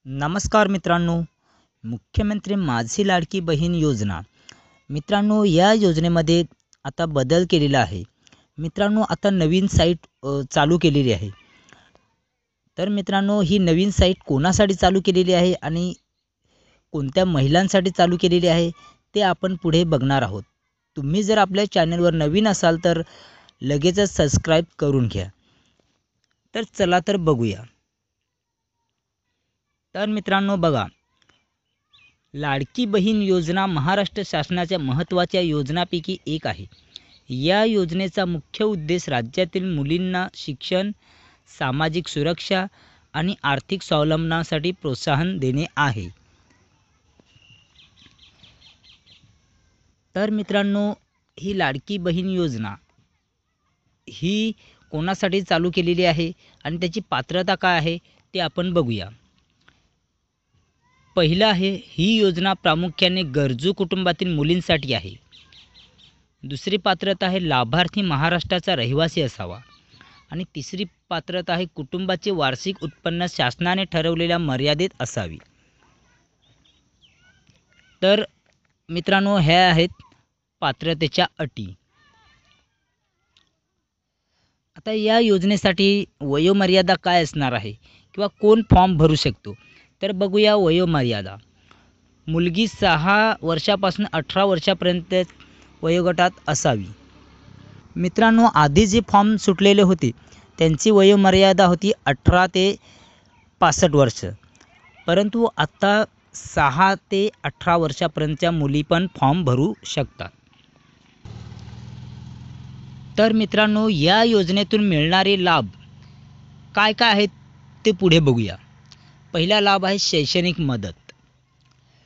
नमस्कार मित्रांनो, मुख्यमंत्री माझी लाडकी बहीण योजना. मित्रांनो, या योजनेमध्ये आता बदल केलेला आहे. मित्रांनो, आता नवीन साईट चालू केलेली आहे. तर मित्रांनो, ही नवीन साईट कोणासाठी चालू केलेली आहे आणि कोणत्या महिलांसाठी चालू केलेली आहे ते आपण पुढे बघणार आहोत. तुम्ही जर आपल्या चॅनलवर नवीन असाल तर लगेचच सबस्क्राईब करून घ्या. तर चला तर बघूया. तर मित्रांनो बघा, लाडकी बहीण योजना महाराष्ट्र शासनाच्या महत्त्वाच्या योजनांपैकी एक आहे. या योजनेचा मुख्य उद्देश राज्यातील मुलींना शिक्षण, सामाजिक सुरक्षा आणि आर्थिक स्वावलंबनासाठी प्रोत्साहन देणे आहे. तर मित्रांनो, ही लाडकी बहीण योजना ही कोणासाठी चालू केलेली आहे आणि त्याची पात्रता काय आहे ते आपण बघूया. पहिलं आहे, ही योजना प्रामुख्याने गरजू कुटुंबातील मुलींसाठी आहे. दुसरी पात्रता आहे, लाभार्थी महाराष्ट्राचा रहिवासी असावा. आणि तिसरी पात्रता आहे, कुटुंबाचे वार्षिक उत्पन्न शासनाने ठरवलेल्या मर्यादेत असावी. तर मित्रांनो, ह्या आहेत पात्रतेच्या अटी. आता या योजनेसाठी वयोमर्यादा काय असणार आहे किंवा कोण फॉर्म भरू शकतो तर बघूया. वयोमर्यादा, मुलगी 6 वर्षापासून 18 वर्षापर्यंत वयोगटात असावी. मित्रांनो, आधी जे फॉर्म सुटलेले होते त्यांची वयोमर्यादा होती 18 ते 65 वर्ष, परंतु आता 6 ते 18 वर्षापर्यंतच्या मुली पण फॉर्म भरू शकतात. तर मित्रांनो, या योजनेतून मिळणारे लाभ काय काय आहेत ते पुढे बघूया. पहिला लाभ आहे शैक्षणिक मदत.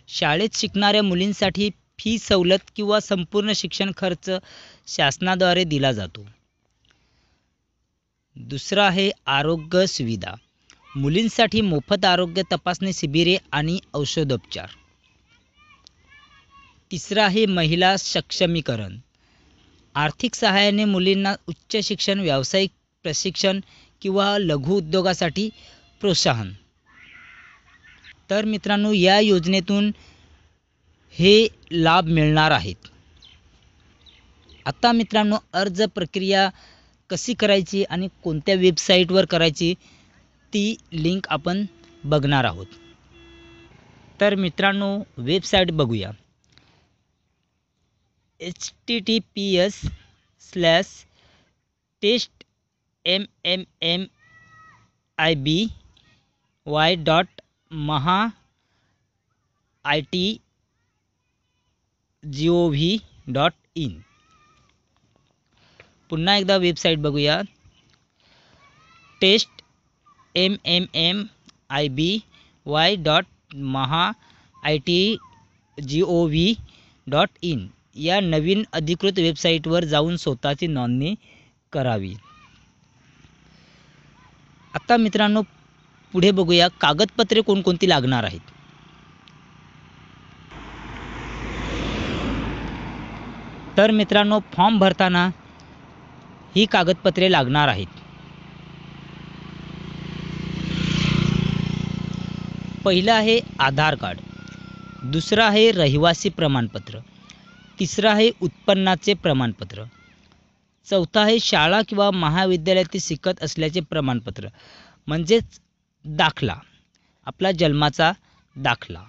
शाळेत शिकणाऱ्या मुलींसाठी फी सवलत किंवा संपूर्ण शिक्षण खर्च शासनाद्वारे दिला जातो. दुसरा आहे आरोग्य सुविधा. मुलींसाठी मोफत आरोग्य तपासणी शिबिरे आणि औषधोपचार. तिसरा आहे महिला सक्षमीकरण. आर्थिक सहाय्याने मुलींना उच्च शिक्षण, व्यावसायिक प्रशिक्षण किंवा लघु उद्योगासाठी प्रोत्साहन. तर मित्रांनो, या योजनेतून हे लाभ मिळणार आहेत. आता मित्रांनो, अर्ज प्रक्रिया कशी करायची आणि कोणत्या वेबसाईटवर करायची ती लिंक आपण बघणार आहोत. तर मित्रांनो, वेबसाईट बघूया. https://testmmy.it.gov.in. पुन्हा एकदा वेबसाईट बघूया. testmmy.it.gov.in या नवीन अधिकृत वेबसाईटवर जाऊन स्वतःची नोंदणी करावी. आता मित्रांनो, पुढे बघूया कागदपत्रे कोणकोणती लागणार आहेत. तर मित्रांनो, फॉर्म भरताना ही कागदपत्रे लागणार आहेत. पहिलं आहे आधार कार्ड. दुसरं आहे रहिवासी प्रमाणपत्र. तिसरं आहे उत्पन्नाचे प्रमाणपत्र. चौथं आहे शाळा किंवा महाविद्यालयात शिकत असल्याचे प्रमाणपत्र, म्हणजेच दाखला, आपला जन्माचा दाखला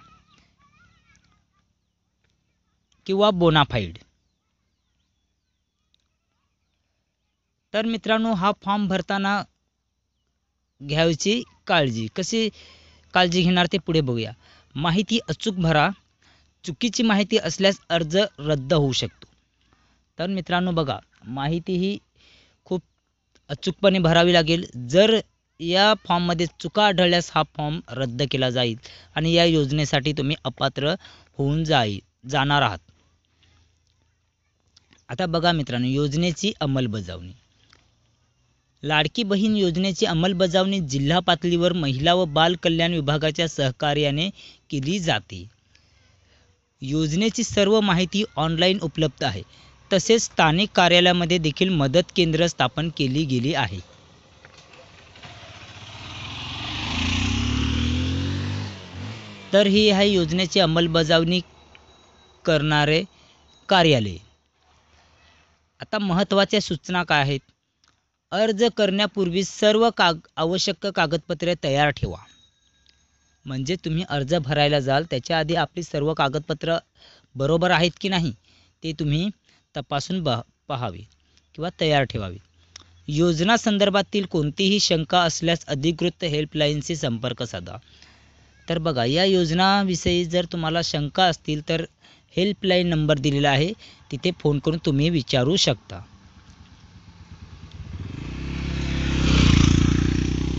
किंवा बोनाफाईड. तर मित्रांनो, हा फॉर्म भरताना घ्यायची काळजी, कशी काळजी घेणार ते पुढे बघूया. माहिती अचूक भरा. चुकीची माहिती असल्यास अर्ज रद्द होऊ शकतो. तर मित्रांनो बघा, माहिती ही खूप अचूकपणे भरावी लागेल. जर या फॉर्ममध्ये चुका आढळल्यास हा फॉर्म रद्द केला जाईल आणि या योजनेसाठी तुम्ही अपात्र होऊन जाणार आहात. आता बघा मित्रांनो, योजनेची अंमलबजावणी. लाडकी बहीण योजनेची अंमलबजावणी जिल्हा पातळीवर महिला व बाल कल्याण विभागाच्या सहकार्याने केली जाते. योजनेची सर्व माहिती ऑनलाईन उपलब्ध आहे. तसेच स्थानिक कार्यालयामध्ये देखील मदत केंद्र स्थापन केली गेली आहे. तर ही आहे योजनेची अंमलबजावणी करणारे कार्यालय. आता महत्त्वाच्या सूचना काय आहेत? अर्ज करण्यापूर्वी सर्व आवश्यक कागदपत्रे तयार ठेवा. म्हणजे तुम्ही अर्ज भरायला जाल त्याच्या आधी आपली सर्व कागदपत्र बरोबर आहेत की नाही ते तुम्ही तपासून पाहावे किंवा तयार ठेवावे. योजना संदर्भातील कोणतीही शंका असल्यास अधिकृत हेल्पलाईनशी संपर्क साधा. तर बघा, या योजनाविषयी जर तुम्हाला शंका असतील तर हेल्पलाईन नंबर दिलेला आहे, तिथे फोन करून तुम्ही विचारू शकता.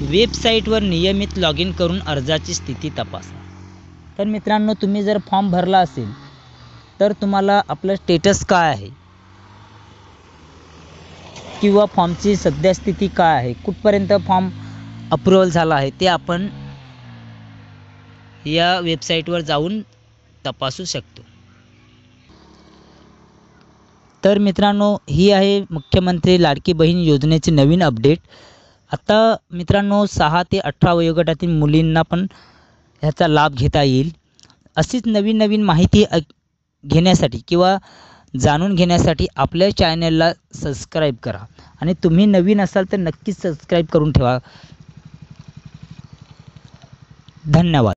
वेबसाईटवर नियमित लॉग इन करून अर्जाची स्थिती तपासा. तर मित्रांनो, तुम्ही जर फॉर्म भरला असेल तर तुम्हाला आपलं स्टेटस काय आहे किंवा फॉर्मची सध्या स्थिती काय आहे, कुठपर्यंत फॉर्म अप्रूव्हल झाला आहे ते आपण या वेबसाईटवर जाऊन तपासू शकतो. तर मित्रांनो, ही आहे मुख्यमंत्री लाडकी बहीण योजनेची नवीन अपडेट. आता मित्रांनो, 6 ते 18 वयोगटातील मुलींना पण ह्याचा लाभ घेता येईल. अशीच नवीन नवीन माहिती घेण्यासाठी किंवा जाणून घेण्यासाठी आपल्या चॅनलला सबस्क्राईब करा आणि तुम्ही नवीन असाल तर नक्कीच सबस्क्राईब करून ठेवा. धन्यवाद.